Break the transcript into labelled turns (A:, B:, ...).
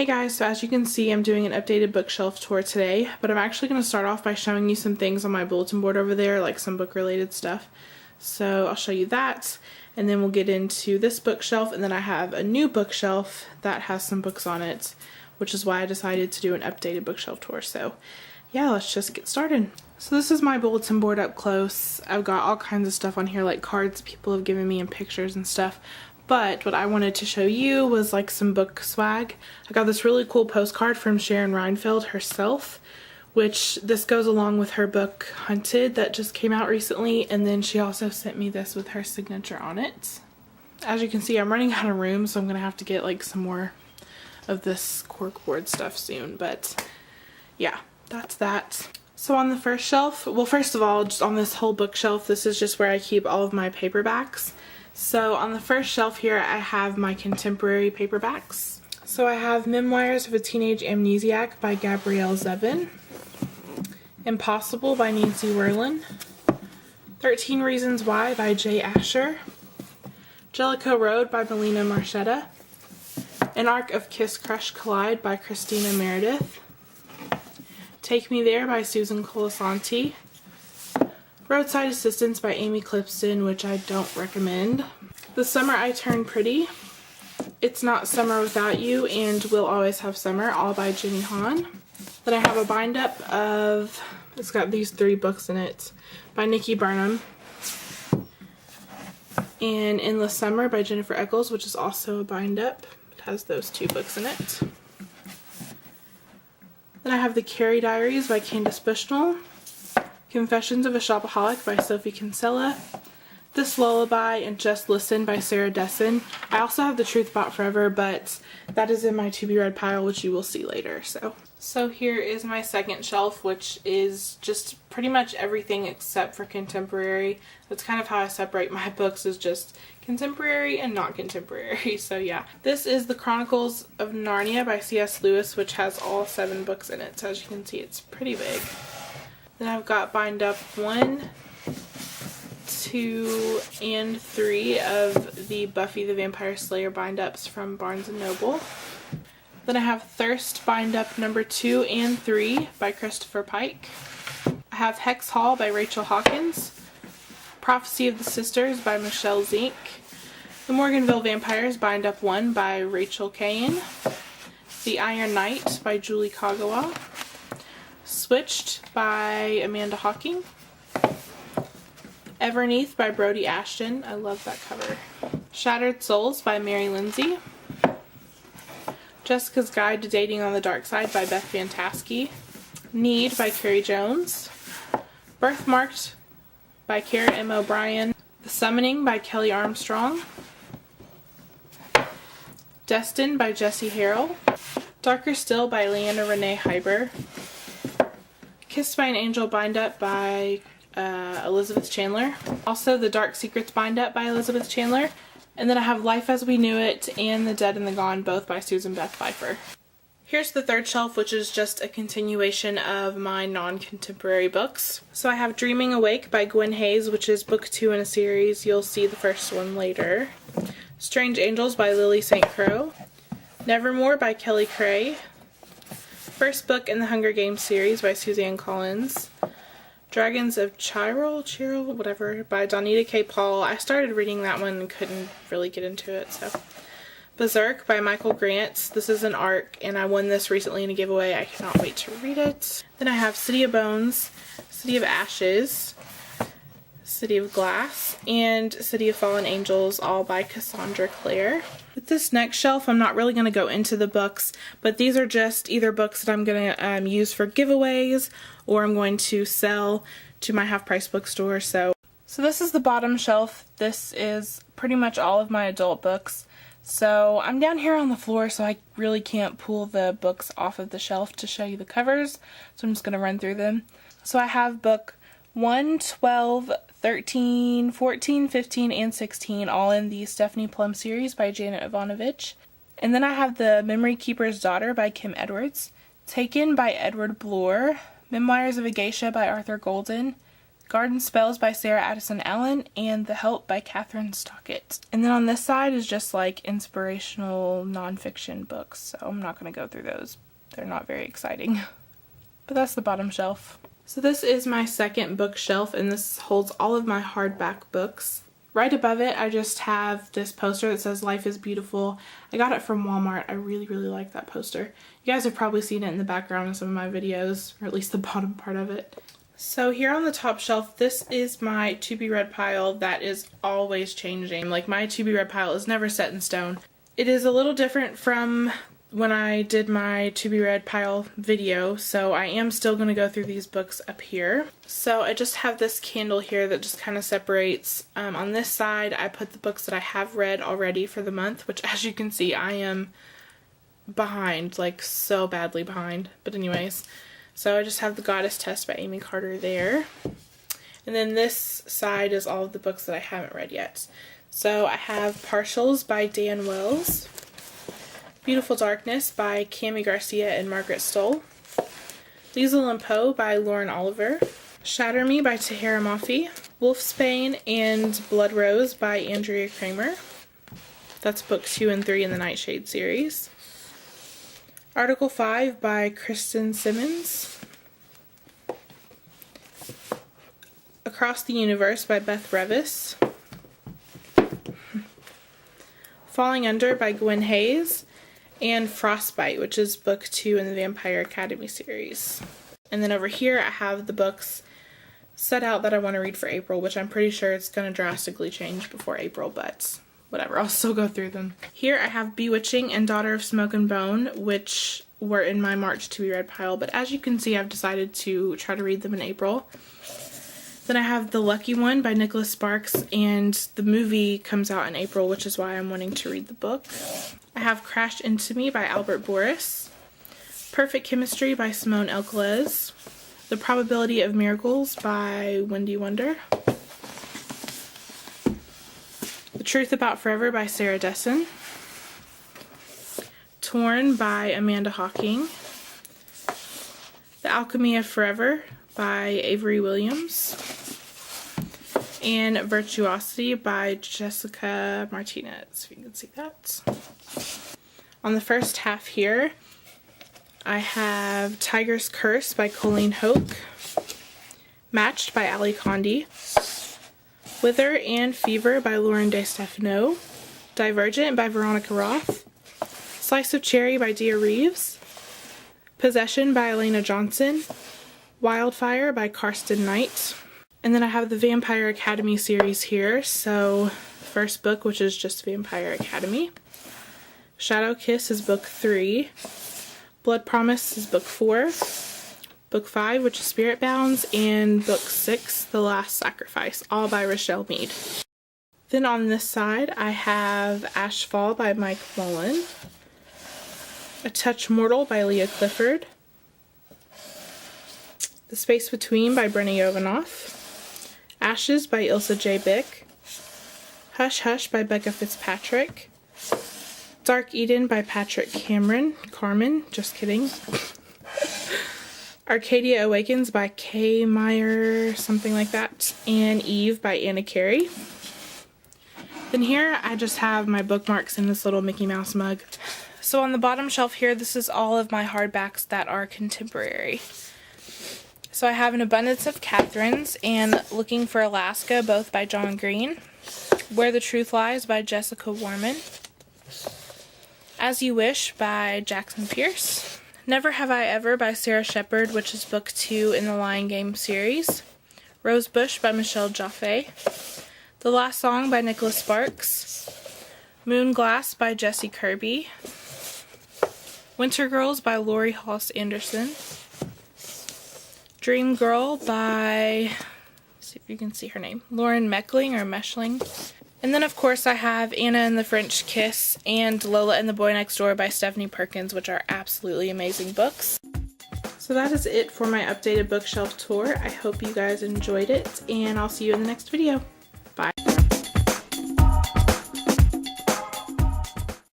A: Hey guys, so as you can see, I'm doing an updated bookshelf tour today, but I'm actually going to start off by showing you some things on my bulletin board over there, like some book related stuff. So I'll show you that, and then we'll get into this bookshelf, and then I have a new bookshelf that has some books on it, which is why I decided to do an updated bookshelf tour. So yeah, let's just get started. So this is my bulletin board up close. I've got all kinds of stuff on here, like cards people have given me and pictures and stuff. But what I wanted to show you was like some book swag. I got this really cool postcard from Sharon Reinfeld herself, which this goes along with her book Hunted that just came out recently, and then she also sent me this with her signature on it. As you can see, I'm running out of room, so I'm gonna have to get like some more of this corkboard stuff soon, but yeah, that's that. So on the first shelf, well, first of all, just on this whole bookshelf, this is just where I keep all of my paperbacks. So on the first shelf here, I have my contemporary paperbacks. So I have Memoirs of a Teenage Amnesiac by Gabrielle Zevin, Impossible by Nancy Werlin, 13 Reasons Why by Jay Asher, Jellicoe Road by Melina Marchetta, An Arc of Kiss Crush Collide by Christina Meredith, Take Me There by Susan Colasanti, Roadside Assistance by Amy Clipston, which I don't recommend, The Summer I Turned Pretty, It's Not Summer Without You, and We'll Always Have Summer, all by Jenny Han. Then I have a bind-up of, it's got these 3 books in it, by Nikki Burnham, and Endless Summer by Jennifer Eccles, which is also a bind-up. It has those 2 books in it. Then I have the Carrie Diaries by Candace Bushnell, Confessions of a Shopaholic by Sophie Kinsella, This Lullaby, and Just Listen by Sarah Dessen. I also have The Truth About Forever, but that is in my to-be-read pile, which you will see later. So here is my second shelf, which is just pretty much everything except for contemporary. That's kind of how I separate my books, is just contemporary and not contemporary. So yeah, this is the Chronicles of Narnia by C.S. Lewis, which has all 7 books in it. So as you can see, it's pretty big. Then I've got bind up 1, 2, and 3 of the Buffy the Vampire Slayer bind-ups from Barnes & Noble. Then I have Thirst bind-up number 2 and 3 by Christopher Pike. I have Hex Hall by Rachel Hawkins, Prophecy of the Sisters by Michelle Zink, The Morganville Vampires bind-up 1 by Rachel Cain, The Iron Knight by Julie Kagawa, Switched by Amanda Hawking, Everneath by Brody Ashton. I love that cover. Shattered Souls by Mary Lindsay, Jessica's Guide to Dating on the Dark Side by Beth Fantasky, Need by Carrie Jones, Birthmarked by Kara M. O'Brien, The Summoning by Kelly Armstrong, Destined by Jessie Harrell, Darker Still by Leanna Renee Hyber, Kissed by an Angel bind-up by Elizabeth Chandler. Also the Dark Secrets bind-up by Elizabeth Chandler. And then I have Life as We Knew It and The Dead and the Gone, both by Susan Beth Pfeiffer. Here's the third shelf, which is just a continuation of my non-contemporary books. So I have Dreaming Awake by Gwen Hayes, which is book 2 in a series. You'll see the first one later. Strange Angels by Lily St. Croix. Nevermore by Kelly Cray. First book in the Hunger Games series by Suzanne Collins. Dragons of Chiral, whatever, by Donita K. Paul. I started reading that one and couldn't really get into it, so. Berserk by Michael Grant. This is an arc, and I won this recently in a giveaway. I cannot wait to read it. Then I have City of Bones, City of Ashes, City of Glass, and City of Fallen Angels, all by Cassandra Clare. With this next shelf, I'm not really going to go into the books, but these are just either books that I'm going to use for giveaways, or I'm going to sell to my half-price bookstore. So this is the bottom shelf. This is pretty much all of my adult books. So I'm down here on the floor, so I really can't pull the books off of the shelf to show you the covers. So I'm just going to run through them. So I have book 1, 12, 13, 14, 15, and 16, all in the Stephanie Plum series by Janet Ivanovich. And then I have The Memory Keeper's Daughter by Kim Edwards, Taken by Edward Bloor, Memoirs of a Geisha by Arthur Golden, Garden Spells by Sarah Addison Allen, and The Help by Catherine Stockett. And then on this side is just like inspirational nonfiction books, so I'm not going to go through those. They're not very exciting. But that's the bottom shelf. So this is my second bookshelf, and this holds all of my hardback books. Right above it, I just have this poster that says Life is Beautiful. I got it from Walmart. I really, really like that poster. You guys have probably seen it in the background of some of my videos, or at least the bottom part of it. So here on the top shelf, this is my to be read pile that is always changing. Like, my to be read pile is never set in stone. It is a little different from when I did my to be read pile video, so I am still going to go through these books up here. So I just have this candle here that just kind of separates. On this side, I put the books that I have read already for the month, which, as you can see, I am behind, like so badly behind. But anyways, so I just have The Goddess Test by Amy Carter there. And then this side is all of the books that I haven't read yet. So I have Partials by Dan Wells, Beautiful Darkness by Cami Garcia and Margaret Stoll, Liesl and Poe by Lauren Oliver, Shatter Me by Tahira Mafi, Wolfsbane and Blood Rose by Andrea Kramer. That's book 2 and 3 in the Nightshade series. Article 5 by Kristen Simmons. Across the Universe by Beth Revis. Falling Under by Gwen Hayes. And Frostbite, which is book 2 in the Vampire Academy series. And then over here I have the books set out that I want to read for April, which I'm pretty sure it's going to drastically change before April, but whatever, I'll still go through them. Here I have Bewitching and Daughter of Smoke and Bone, which were in my March to be read pile, but as you can see, I've decided to try to read them in April. Then I have The Lucky One by Nicholas Sparks, and the movie comes out in April, which is why I'm wanting to read the book. I have Crashed Into Me by Albert Boris, Perfect Chemistry by Simone Elkeles, The Probability of Miracles by Wendy Wonder, The Truth About Forever by Sarah Dessen, Torn by Amanda Hawking, The Alchemy of Forever by Avery Williams, and Virtuosity by Jessica Martinez, if you can see that. On the first half here, I have Tiger's Curse by Colleen Hoke, Matched by Ali Condi, Wither and Fever by Lauren DeStefano, Divergent by Veronica Roth, Slice of Cherry by Dia Reeves, Possession by Elena Johnson, Wildfire by Karsten Knight, and then I have the Vampire Academy series here, so the first book, which is just Vampire Academy, Shadow Kiss is book 3, Blood Promise is book 4, book 5, which is Spirit Bounds, and book 6, The Last Sacrifice, all by Rochelle Mead. Then on this side, I have Ashfall by Mike Mullen, A Touch Mortal by Leah Clifford, The Space Between by Brenna Jovanoff, Ashes by Ilsa J. Bick, Hush Hush by Becca Fitzpatrick, Dark Eden by Patrick Carmen, just kidding, Arcadia Awakens by Kay Meyer, something like that, and Eve by Anna Carey. Then here I just have my bookmarks in this little Mickey Mouse mug. So on the bottom shelf here, this is all of my hardbacks that are contemporary. So I have An Abundance of Catherines and Looking for Alaska, both by John Green, Where the Truth Lies by Jessica Warman, As You Wish by Jackson Pierce, Never Have I Ever by Sarah Shepard, which is book 2 in the Lion Game series, Rose Bush by Michelle Jaffe, The Last Song by Nicholas Sparks, Moon Glass by Jessie Kirby, Winter Girls by Lori Halse Anderson, Dream Girl by, let's see if you can see her name, Lauren Meckling or Meshling. And then of course I have Anna and the French Kiss and Lola and the Boy Next Door by Stephanie Perkins, which are absolutely amazing books. So that is it for my updated bookshelf tour. I hope you guys enjoyed it, and I'll see you in the next video.